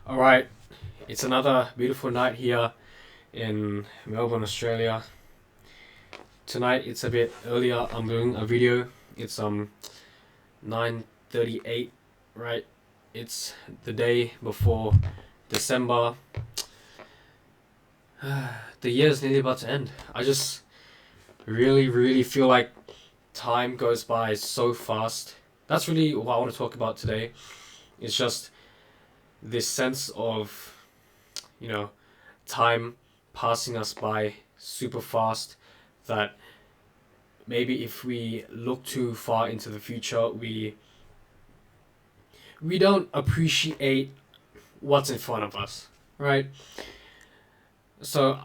All right, it's another beautiful night here in Melbourne, Australia. Tonight it's a bit earlier. I'm doing a video. It's 9:38, right? It's the day before December. The year's nearly about to end. I just really feel like time goes by so fast. That's really what I want to talk about today. It's just this sense of, you know, time passing us by super fast that maybe if we look too far into the future, we don't appreciate what's in front of us, right? So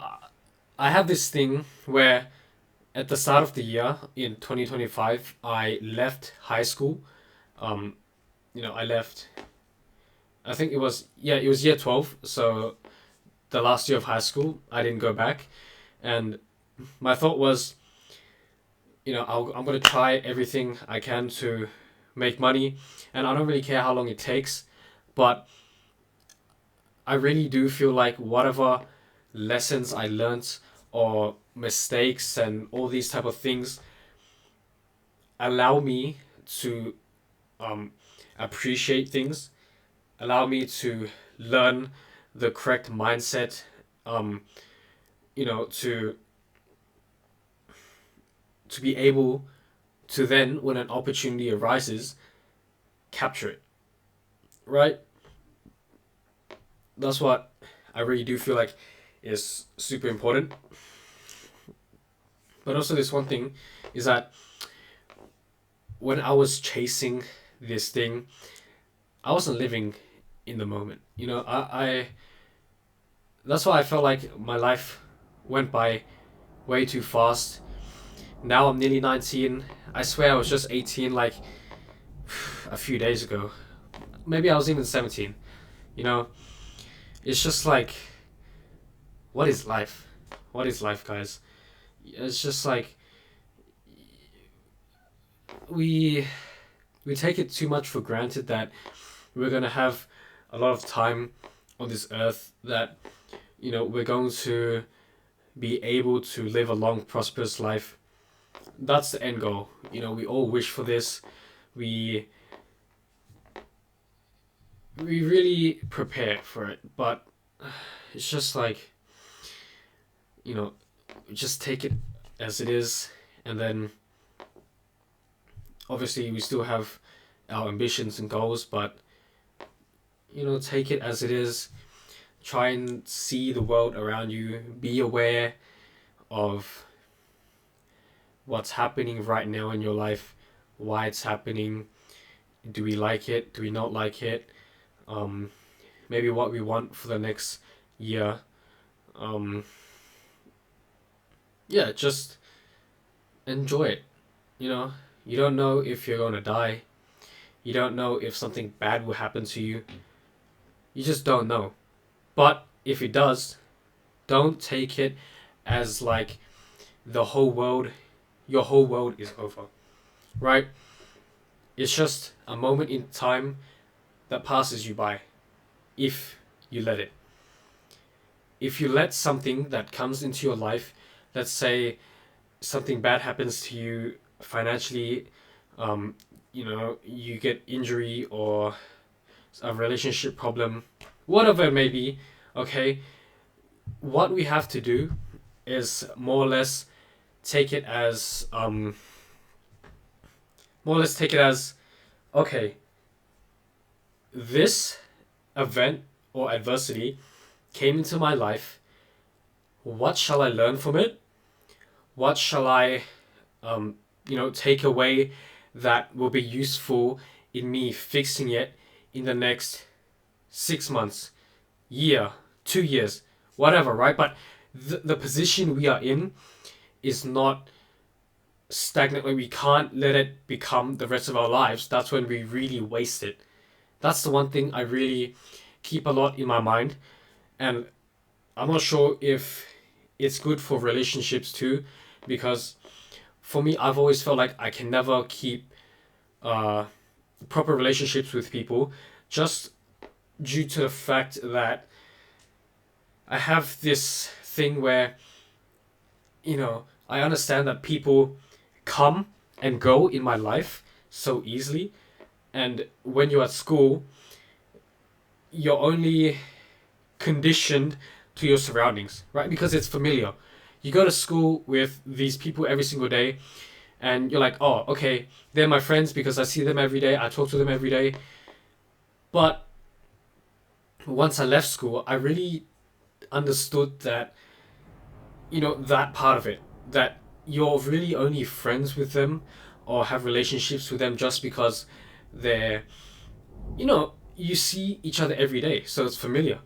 I have this thing where at the start of the year in 2025, I left high school. Um, I left. I think it was year 12. So the last year of high school, I didn't go back, and my thought was, I'm gonna try everything I can to make money, and I don't really care how long it takes, but I really do feel like whatever lessons I learnt or mistakes and all these type of things allow me to um, appreciate things, allow me to learn the correct mindset, um, to be able to then, when an opportunity arises, capture it. Right? That's what I really do feel like is super important. But also, this one thing is that when I was chasing this thing, I wasn't living in the moment. I that's why I felt like my life went by way too fast. Now I'm nearly 19. I swear I was just 18 like a few days ago. Maybe I was even 17. You know, it's just like, what is life? What is life, guys? It's just like we we take it too much for granted that we're gonna have a lot of time on this earth, that we're going to be able to live a long prosperous life. That's the end goal. We all wish for this. We we really prepare for it, but it's just like, you know just take it as it is, and then obviously we still have our ambitions and goals, but take it as it is. Try and see the world around you. Be aware of what's happening right now in your life, why it's happening. Do we like it? Do we not like it? Um, Maybe what we want for the next year. Um, yeah, just enjoy it. You know, you don't know if you're gonna die. You don't know if something bad will happen to you. You just don't know. But if it does, don't take it as like the whole world, your whole world is over, right? It's just a moment in time that passes you by, if you let it. If you let something that comes into your life, let's say something bad happens to you financially, you get injury or a relationship problem, whatever it may be, okay, what we have to do is take it as more or less take it as, okay, this event or adversity came into my life. What shall I learn from it? What shall I, take away that will be useful in me fixing it in the next 6 months, year, 2 years, whatever, right? But the position we are in is not stagnant. Like, we can't let it become the rest of our lives. That's when we really waste it. That's the one thing I really keep a lot in my mind. And I'm not sure if it's good for relationships too, because for me, I've always felt like I can never keep uh, proper relationships with people, just due to the fact that I have this thing where, I understand that people come and go in my life so easily. And when you're at school, you're only conditioned to your surroundings, right? Because it's familiar. You go to school with these people every single day, and you're like, oh, okay, they're my friends because I see them every day, I talk to them every day. But once I left school, I really understood that, that part of it, that you're really only friends with them or have relationships with them just because they're, you see each other every day, so it's familiar.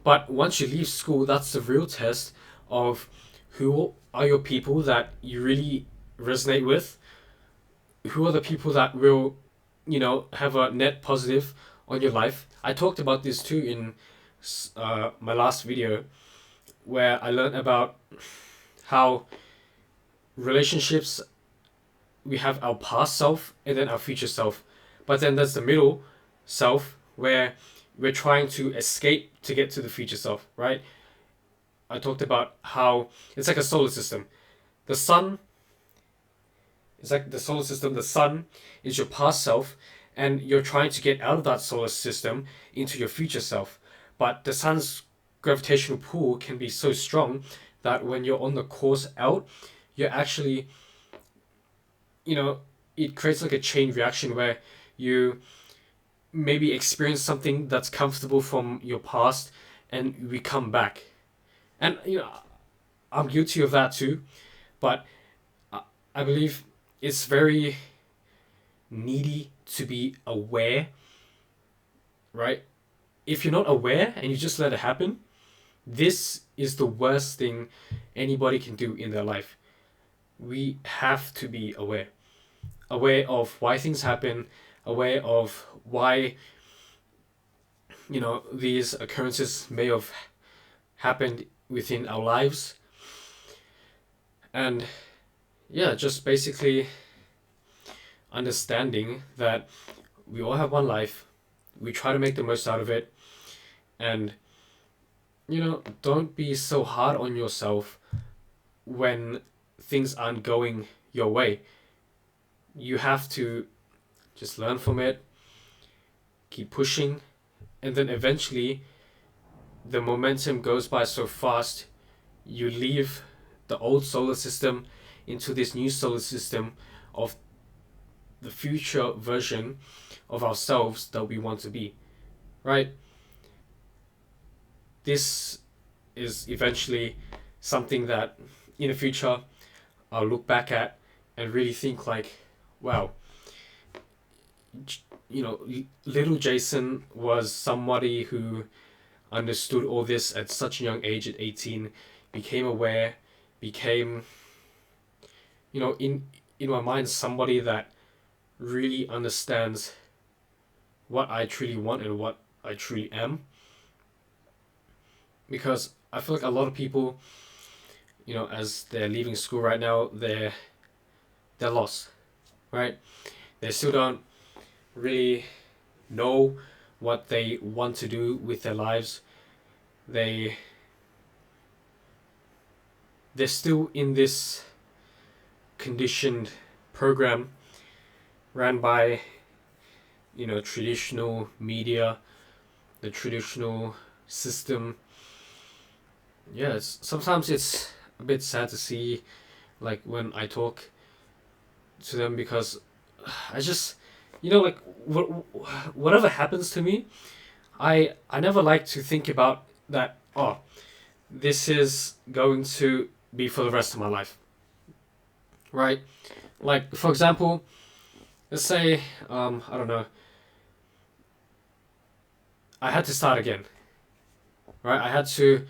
But once you leave school, that's the real test of who are your people that you really resonate with, who are the people that will, have a net positive on your life. I talked about this too in my last video, where I learned about how relationships, we have our past self and then our future self. But then there's the middle self where we're trying to escape to get to the future self, right? I talked about how it's like a solar system. The sun is like the solar system. The sun is your past self, and you're trying to get out of that solar system into your future self. But the sun's gravitational pull can be so strong that when you're on the course out, you're actually, it creates like a chain reaction where you maybe experience something that's comfortable from your past and we come back. And, I'm guilty of that too, but I believe it's very needy to be aware, right? If you're not aware and you just let it happen, this is the worst thing anybody can do in their life. We have to be aware of why things happen, aware of why, these occurrences may have happened within our lives. And yeah, just basically understanding that we all have one life, we try to make the most out of it, and don't be so hard on yourself when things aren't going your way. You have to just learn from it, keep pushing, and then eventually the momentum goes by so fast, you leave the old solar system into this new solar system of the future version of ourselves that we want to be, right? This is eventually something that in the future I'll look back at and really think like, wow, little Jason was somebody who understood all this at such a young age, at 18, became aware, became, in my mind, somebody that really understands what I truly want and what I truly am. Because I feel like a lot of people, as they're leaving school right now, they're lost, right? They still don't really know what they want to do with their lives. They're still in this conditioned program ran by traditional media, the traditional system. Yeah, sometimes it's a bit sad to see, like when I talk to them, because I just, like whatever happens to me, I never like to think about that. Oh, this is going to be for the rest of my life, right? Like for example, let's say I don't know, I had to start again, right? I had to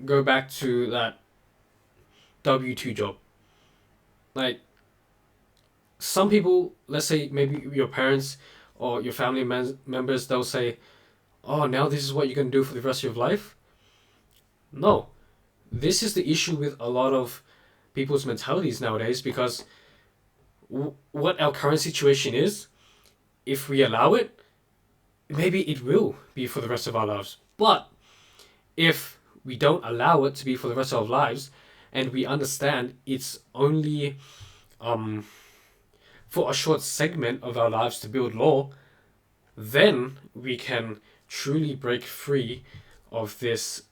go back to that W-2 job. Like some people, let's say maybe your parents or your family members, they'll say, oh, now this is what you're going to do for the rest of your life. No, this is the issue with a lot of people's mentalities nowadays, because what our current situation is, if we allow it, maybe it will be for the rest of our lives. But if we don't allow it to be for the rest of our lives, and we understand it's only um, for a short segment of our lives to build law, then we can truly break free of this,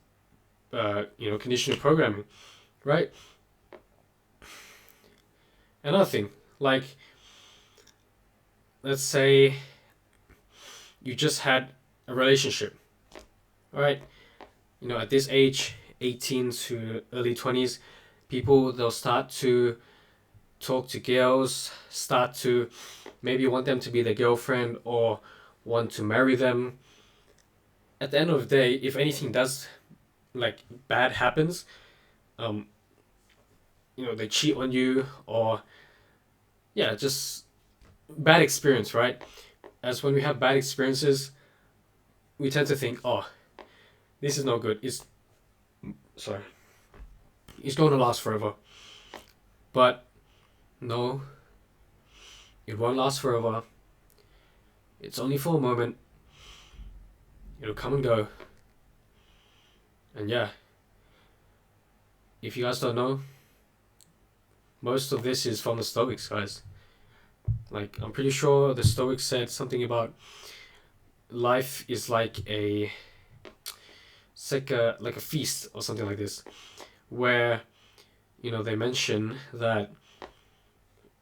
conditional programming, right? Another thing, like, let's say you just had a relationship, right? At this age, 18 to early 20s, people, they'll start to talk to girls, start to maybe want them to be their girlfriend or want to marry them. At the end of the day, if anything does, like, bad happens, um, they cheat on you, or yeah, just bad experience, right? As when we have bad experiences, we tend to think, oh, this is no good. Sorry, it's going to last forever. But no, it won't last forever. It's only for a moment. It'll come and go. And yeah, if you guys don't know, most of this is from the Stoics, guys. Like, I'm pretty sure the Stoics said something about life is like like a feast or something like this, where they mention that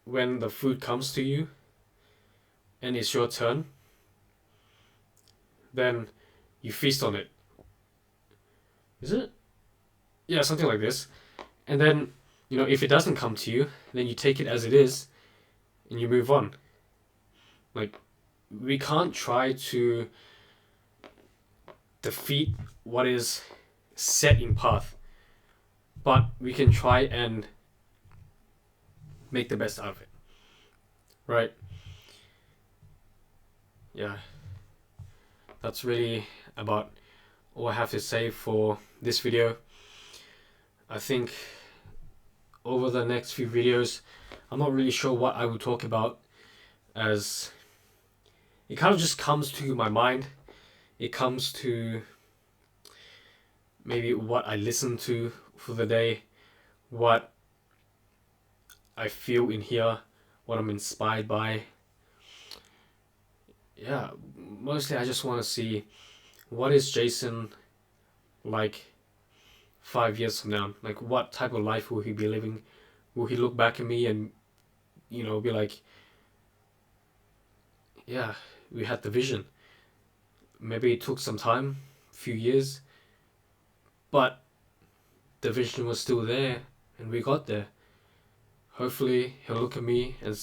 when the food comes to you and it's your turn, then you feast on it. Is it? Yeah, something like this. And then, if it doesn't come to you, then you take it as it is and you move on. Like, we can't try to defeat what is set in path, but we can try and make the best out of it, right? Yeah, that's really about all I have to say for this video. I think over the next few videos, I'm not really sure what I will talk about, as it kind of just comes to my mind. It comes to maybe what I listen to for the day, what I feel in here, what I'm inspired by. Yeah, mostly I just want to see, what is Jason like 5 years from now? Like, what type of life will he be living? Will he look back at me and, be like, yeah, we had the vision. Maybe it took some time, few years, but the vision was still there and we got there. Hopefully he'll look at me and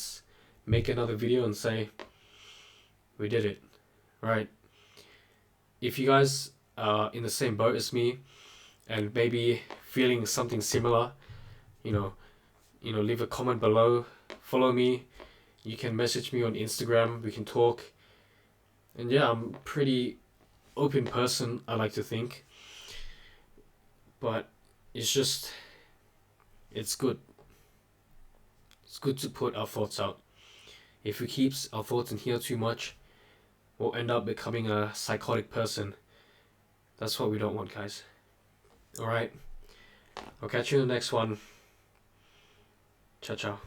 make another video and say, we did it, right? If you guys are in the same boat as me and maybe feeling something similar, leave a comment below, follow me. You can message me on Instagram, we can talk. And yeah, I'm a pretty open person, I like to think. But it's just, it's good. It's good to put our thoughts out. If we keep our thoughts in here too much, we'll end up becoming a psychotic person. That's what we don't want, guys. Alright, I'll catch you in the next one. Ciao, ciao.